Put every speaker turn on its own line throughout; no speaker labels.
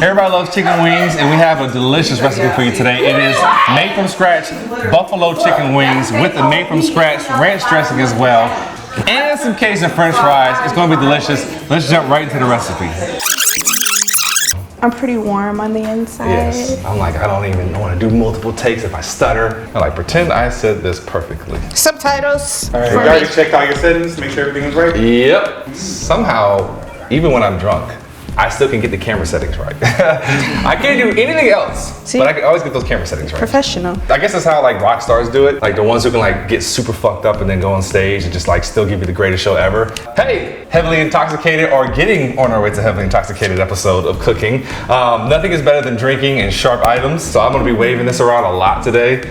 Everybody loves chicken wings, and we have a delicious recipe for you today. It is made from scratch buffalo chicken wings with the made from scratch ranch dressing as well, and some Cajun French fries. It's going to be delicious. Let's jump right into the recipe.
I'm pretty warm on the inside.
Yes, I'm like, I don't even want to do multiple takes if I stutter. I like, pretend I said this perfectly.
Subtitles.
All right, you already checked all your settings, make sure everything is right?
Yep. Somehow, even when I'm drunk, I still can get the camera settings right. I can't do anything else, but I can always get those camera settings right.
Professional.
I guess that's how like rock stars do it. Like the ones who can like get super fucked up and then go on stage and just like still give you the greatest show ever. Hey, heavily intoxicated or getting on our way to heavily intoxicated episode of cooking. Nothing is better than drinking and sharp items. So I'm gonna be waving this around a lot today.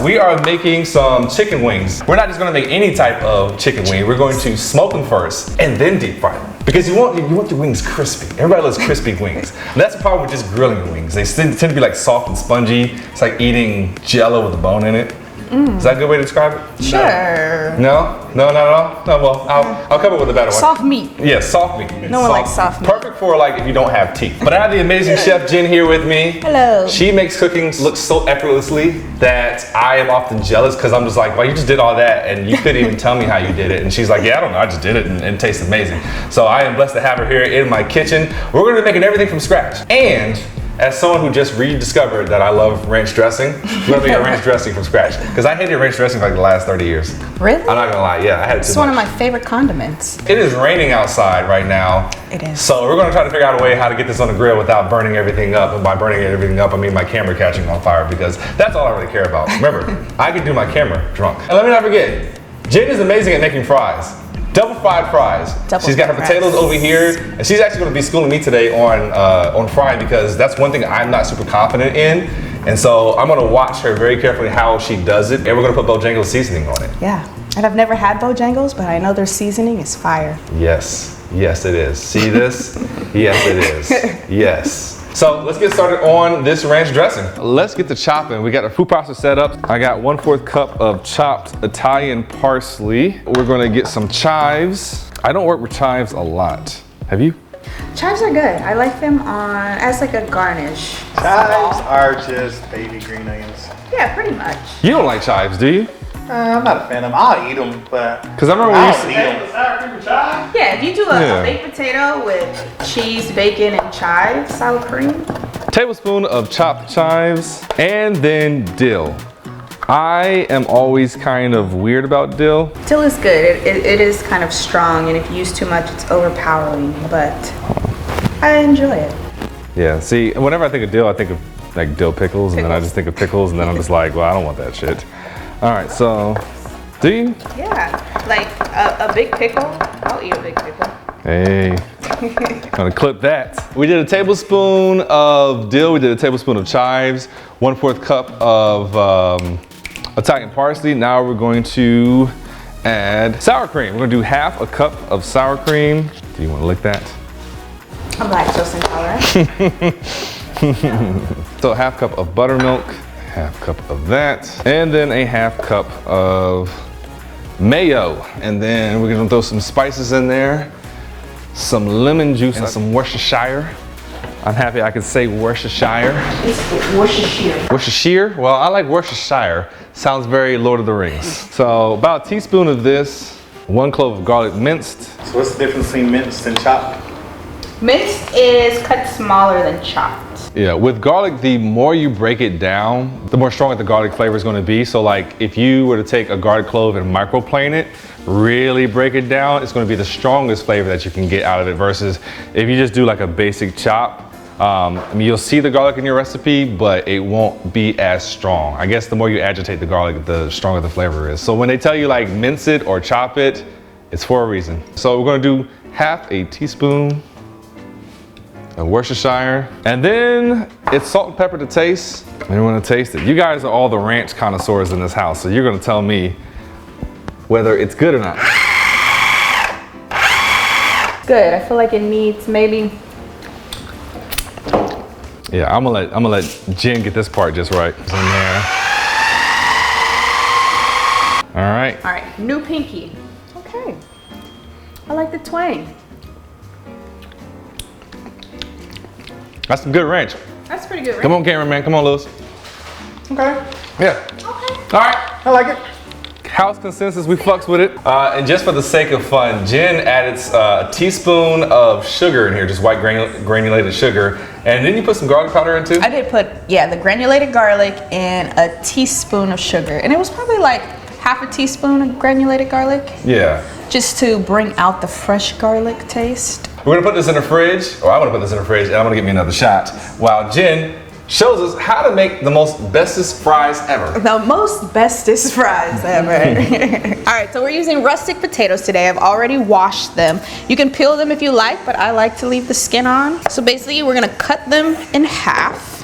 We are making some chicken wings. We're not just gonna make any type of chicken wing. We're going to smoke them first and then deep fry them. Because you want your wings crispy. Everybody loves crispy wings. And that's the problem with just grilling your wings. They tend to be like soft and spongy. It's like eating Jello with a bone in it. Is that a good way to describe it?
Sure.
No? No, not at all? No, well, I'll come up with a better one.
Soft meat.
Yeah, soft meat.
No one likes soft meat.
Perfect for like if you don't have teeth. But I have the amazing chef Jen here with me.
Hello.
She makes cooking look so effortlessly that I am often jealous because I'm just like, well, you just did all that and you couldn't even tell me how you did it. And she's like, yeah, I don't know, I just did it and it tastes amazing. So I am blessed to have her here in my kitchen. We're gonna be making everything from scratch. And as someone who just rediscovered that I love ranch dressing, we're gonna make a ranch dressing from scratch. Because I hated ranch dressing for like the last 30 years.
Really?
I'm not gonna lie, yeah, I had it too much.
It's one of my favorite condiments.
It is raining outside right now.
It is.
So we're gonna try to figure out a way how to get this on the grill without burning everything up. And by burning everything up, I mean my camera catching on fire because that's all I really care about. Remember, I can do my camera drunk. And let me not forget, Jen is amazing at making fries. Double fried fries. She's got her potatoes over here, and she's actually going to be schooling me today on frying because that's one thing I'm not super confident in. And so I'm going to watch her very carefully how she does it, and we're going to put Bojangles seasoning on it.
Yeah, and I've never had Bojangles, but I know their seasoning is fire.
Yes, yes it is. See this? Yes it is. Yes. So let's get started on this ranch dressing. Let's get to chopping. We got our food processor set up. I got 1/4 cup of chopped Italian parsley. We're gonna get some chives. I don't work with chives a lot. Have you?
Chives are good. I like them as like a garnish.
Chives are just baby green onions.
Yeah, pretty much.
You don't like chives, do you?
I'm not a fan of them. I'll eat them, but
Because I remember when
I
you
don't eat them.
Yeah, if you do a
Yeah.
baked potato with cheese, bacon, and chives, sour cream.
tablespoon of chopped chives and then dill. I am always kind of weird about dill.
Dill is good. It is kind of strong, and if you use too much, it's overpowering, but I enjoy it.
Yeah, see, whenever I think of dill, I think of like dill pickles, and then I just think of pickles, and then I'm just like, well, I don't want that shit. All right, so, do you?
Yeah, like a big pickle. I'll eat a big pickle.
Hey, gonna clip that. We did a tablespoon of dill, we did a tablespoon of chives, 1/4 cup of Italian parsley. Now we're going to add sour cream. We're gonna do 1/2 cup of sour cream. Do you wanna lick that?
I'm lactose intolerant.
So 1/2 cup of buttermilk, 1/2 cup of that, and then a 1/2 cup of mayo. And then we're gonna throw some spices in there, some lemon juice, and some Worcestershire. I'm happy I can say Worcestershire.
It's Worcestershire.
Worcestershire? Well, I like Worcestershire. Sounds very Lord of the Rings. So about a teaspoon of this, 1 clove of garlic minced.
So what's the difference between minced and chopped?
Minced is cut smaller than chopped.
Yeah, with garlic, the more you break it down, the more stronger the garlic flavor is going to be. So like if you were to take a garlic clove and microplane it, really break it down, it's going to be the strongest flavor that you can get out of it versus if you just do like a basic chop. I mean, you'll see the garlic in your recipe, but it won't be as strong. I guess the more you agitate the garlic, the stronger the flavor is. So when they tell you like mince it or chop it, it's for a reason. So we're going to do 1/2 teaspoon of Worcestershire, and then it's salt and pepper to taste. And you want to taste it. You guys are all the ranch connoisseurs in this house, so you're going to tell me whether it's good or not.
Good. I feel like it needs maybe.
Yeah, I'm gonna let Jen get this part just right. It's in there. All right.
All right. New pinky. Okay. I like the twang.
That's some good ranch.
That's pretty good, right?
Come on, cameraman. Come on, Lewis.
Okay.
Yeah.
Okay.
All right.
I like it.
House consensus, we fucks with it. And just for the sake of fun, Jen added a teaspoon of sugar in here, just white granulated sugar. And then you put some garlic powder in too?
I did put, yeah, the granulated garlic and a teaspoon of sugar. And it was probably like half a teaspoon of granulated garlic.
Yeah.
Just to bring out the fresh garlic taste.
We're gonna put this in the fridge, or I'm gonna put this in the fridge, and I'm gonna get me another shot, while Jen shows us how to make the most bestest fries ever.
The most bestest fries ever. All right, so we're using rustic potatoes today. I've already washed them. You can peel them if you like, but I like to leave the skin on. So basically we're gonna cut them in half.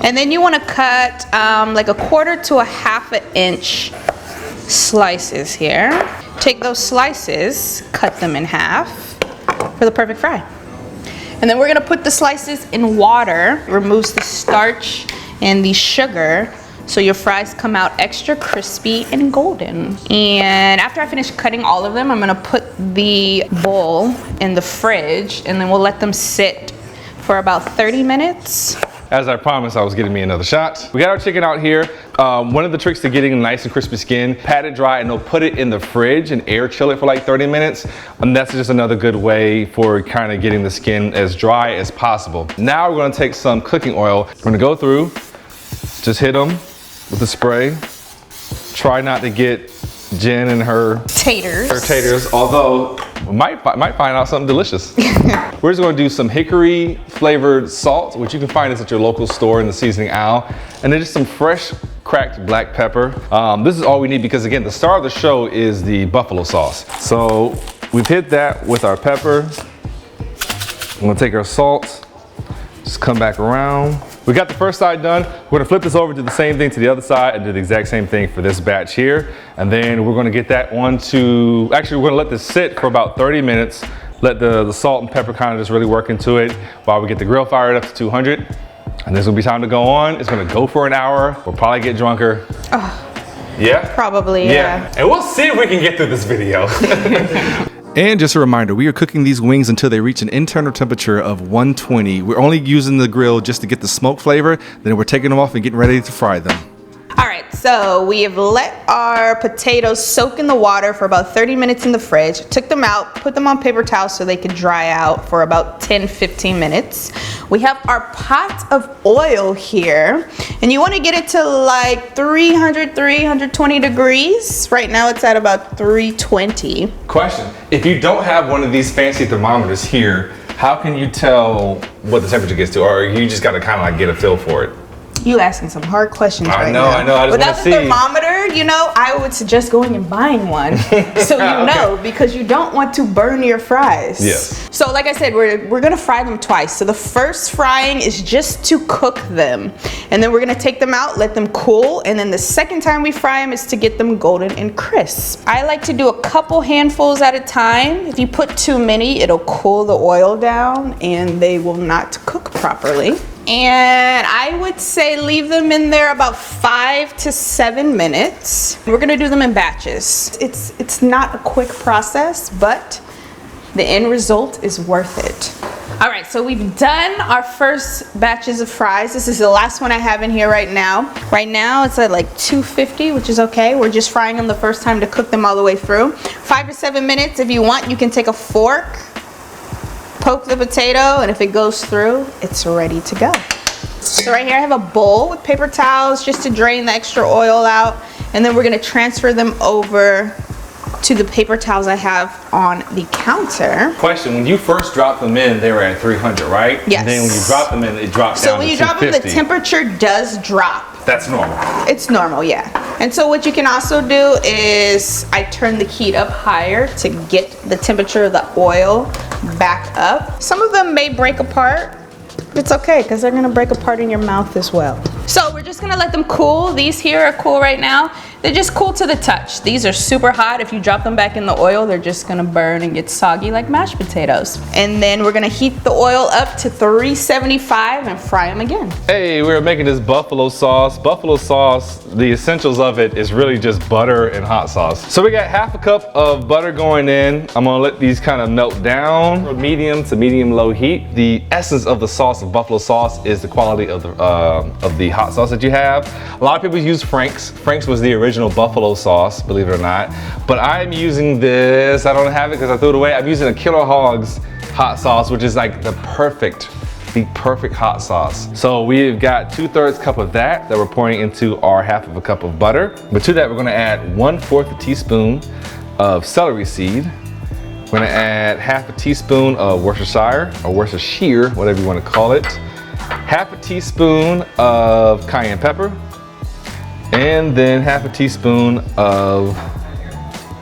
And then you wanna cut like 1/4 to 1/2 inch slices here. Take those slices, cut them in half for the perfect fry. And then we're gonna put the slices in water. It removes the starch and the sugar so your fries come out extra crispy and golden. And after I finish cutting all of them, I'm gonna put the bowl in the fridge and then we'll let them sit for about 30 minutes.
As I promised, I was getting me another shot. We got our chicken out here. One of the tricks to getting a nice and crispy skin, pat it dry and they'll put it in the fridge and air chill it for like 30 minutes. And that's just another good way for kind of getting the skin as dry as possible. Now we're gonna take some cooking oil. We're gonna go through, just hit them with the spray. Try not to get Jen and her taters, although we might find out something delicious. We're just gonna do some hickory flavored salt, which you can find this at your local store in the seasoning aisle. And then just some fresh cracked black pepper. This is all we need because again, the star of the show is the buffalo sauce. So we've hit that with our pepper. I'm gonna take our salt, just come back around. We got the first side done. We're gonna flip this over, do the same thing to the other side and do the exact same thing for this batch here. And then we're gonna get that one to, actually we're gonna let this sit for about 30 minutes. Let the salt and pepper kind of just really work into it while we get the grill fired up to 200. And this will be time to go on. It's gonna go for an hour. We'll probably get drunker.
Oh,
yeah?
probably, yeah.
And we'll see if we can get through this video. And just a reminder, we are cooking these wings until they reach an internal temperature of 120. We're only using the grill just to get the smoke flavor, then we're taking them off and getting ready to fry them.
All right, so we have let our potatoes soak in the water for about 30 minutes in the fridge. Took them out, put them on paper towels so they could dry out for about 10-15 minutes. We have our pot of oil here, and you want to get it to like 320 degrees. Right now it's at about 320.
Question, if you don't have one of these fancy thermometers here, how can you tell what the temperature gets to, or you just got to kind of like get a feel for it?
You asking some hard questions right now.
I know. I just
Without
want to
the
see.
thermometer, you know, I would suggest going and buying one so you know, because you don't want to burn your fries.
Yes.
So like I said, we're gonna fry them twice. So the first frying is just to cook them, and then we're gonna take them out, let them cool, and then the second time we fry them is to get them golden and crisp. I like to do a couple handfuls at a time. If you put too many, it'll cool the oil down and they will not cook properly. And I would say leave them in there about 5 to 7 minutes. We're gonna do them in batches. It's not a quick process, but the end result is worth it. All right, so we've done our first batches of fries. This is the last one I have in here right now. Right now it's at like 250, which is okay. We're just frying them the first time to cook them all the way through. 5 to 7 minutes. If you want, you can take a fork, poke the potato, and if it goes through, it's ready to go. So right here I have a bowl with paper towels just to drain the extra oil out, and then we're gonna transfer them over to the paper towels I have on the counter.
Question, when you first dropped them in, they were at 300, right?
Yes.
And then when you drop them in, it drops down to 250.
So when you drop them, the temperature does drop.
That's normal.
It's normal, yeah. And so what you can also do is I turn the heat up higher to get the temperature of the oil back up. Some of them may break apart, but it's okay because they're gonna break apart in your mouth as well. So we're just gonna let them cool. These here are cool right now. They're just cool to the touch. These are super hot. If you drop them back in the oil, they're just gonna burn and get soggy like mashed potatoes. And then we're gonna heat the oil up to 375 and fry them again.
Hey, we're making this buffalo sauce. Buffalo sauce, the essentials of it is really just butter and hot sauce. So we got half a cup of butter going in. I'm gonna let these kind of melt down, medium to medium low heat. The essence of the sauce of buffalo sauce is the quality of the hot sauce that you have. A lot of people use Frank's. Frank's was the original buffalo sauce, believe it or not. But I'm using this, I don't have it because I threw it away. I'm using a Killer Hogs hot sauce, which is like the perfect hot sauce. So we've got 2/3 cup of that we're pouring into our half of a cup of butter. But to that, we're gonna add 1/4 teaspoon of celery seed. We're gonna add half a teaspoon of Worcestershire, or Worcestershire, whatever you wanna call it. Half a teaspoon of cayenne pepper. And then half a teaspoon of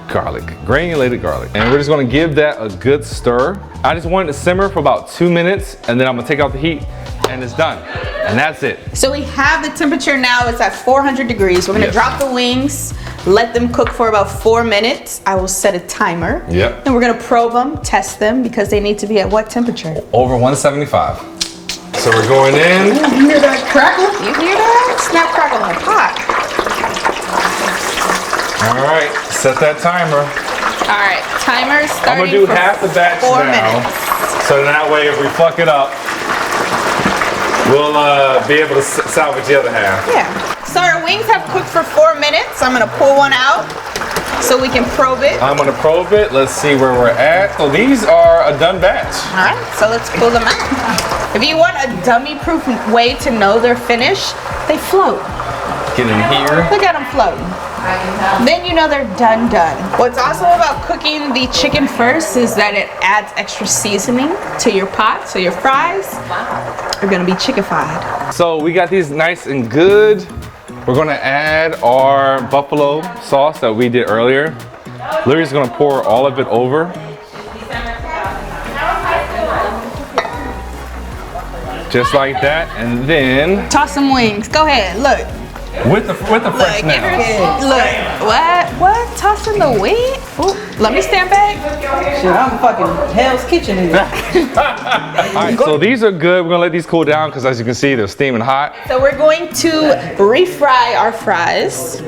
garlic, granulated garlic. And we're just gonna give that a good stir. I just want it to simmer for about 2 minutes, and then I'm gonna take out the heat, and it's done. And that's it.
So we have the temperature now, it's at 400 degrees. We're gonna drop the wings, let them cook for about 4 minutes. I will set a timer.
Yep.
And we're gonna probe them, test them, because they need to be at what temperature?
Over 175. So we're going in.
You hear that crackle?
You hear that? Snap, crackle, and pop.
All right, set that timer.
All right, timer starting.
I'm gonna do half the batch
4
now.
minutes.
So that way, if we fuck it up, we'll be able to salvage the other half.
Yeah. So our wings have cooked for 4 minutes. I'm gonna pull one out so we can probe it.
I'm gonna probe it. Let's see where we're at. So these are a done batch.
All right, so let's pull them out. If you want a dummy-proof way to know they're finished, they float.
Get in here.
Look at them floating. Then you know they're done. What's awesome about cooking the chicken first is that it adds extra seasoning to your pot, so your fries are gonna be chickified.
So we got these nice and good. We're gonna add our buffalo sauce that we did earlier. Larry's gonna pour all of it over. Just like that, and then
Toss some wings. Go ahead, look.
with the fresh now.
Look, what? Tossing the wing? Ooh, let me stand back.
Shit, I'm fucking Hell's Kitchen in here.
All right, so these are good. We're gonna let these cool down because as you can see, they're steaming hot.
So we're going to refry our fries.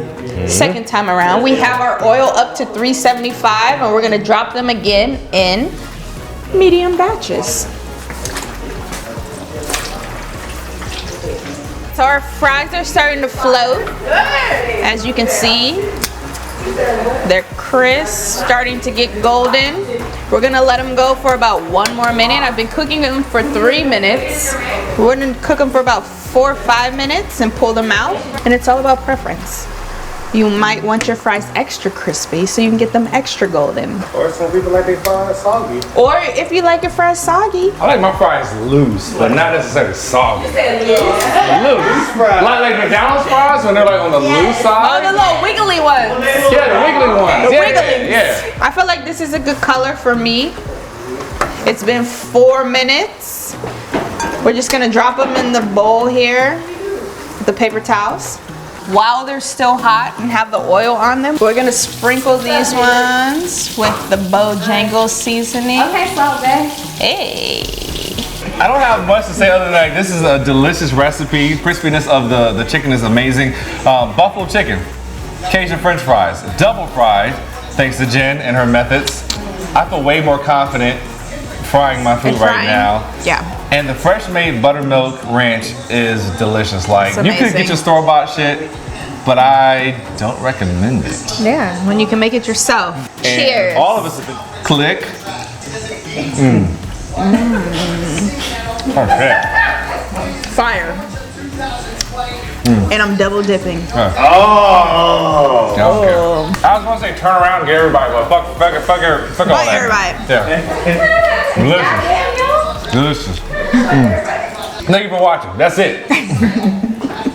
Second time around. We have our oil up to 375 and we're gonna drop them again in medium batches. So our fries are starting to float. As you can see, they're crisp, starting to get golden. We're gonna let them go for about 1 more minute. I've been cooking them for 3 minutes. We're gonna cook them for about 4 or 5 minutes and pull them out. And it's all about preference. You might want your fries extra crispy so you can get them extra golden.
Or some people like their fries soggy.
Or if you like your fries soggy.
I like my fries loose, but not necessarily soggy. Loose. Like McDonald's fries when they're like on the loose
Oh,
side.
the little wiggly ones.
Yeah, the wiggly ones.
The
Yeah,
wigglies.
yeah.
I feel like this is a good color for me. It's been 4 minutes. We're just gonna drop them in the bowl here, the paper towels. While they're still hot and have the oil on them, we're gonna sprinkle these ones with the Bojangles seasoning.
Okay, so babe.
Hey.
I don't have much to say other than like, this is a delicious recipe. Crispiness of the chicken is amazing. Buffalo chicken, Cajun French fries, double fried, thanks to Jen and her methods. I feel way more confident frying my food right now.
Yeah.
And the fresh made buttermilk ranch is delicious. Like, you could
amazing.
get your store-bought shit, but I don't recommend it.
Yeah, when you can make it yourself.
And
Cheers.
all of us click. Perfect.
Fire. And I'm double dipping.
Oh!
Okay. I was gonna say turn around and get everybody, but fuck all that.
everybody.
Yeah. Delicious. Delicious. Thank you for watching. That's it.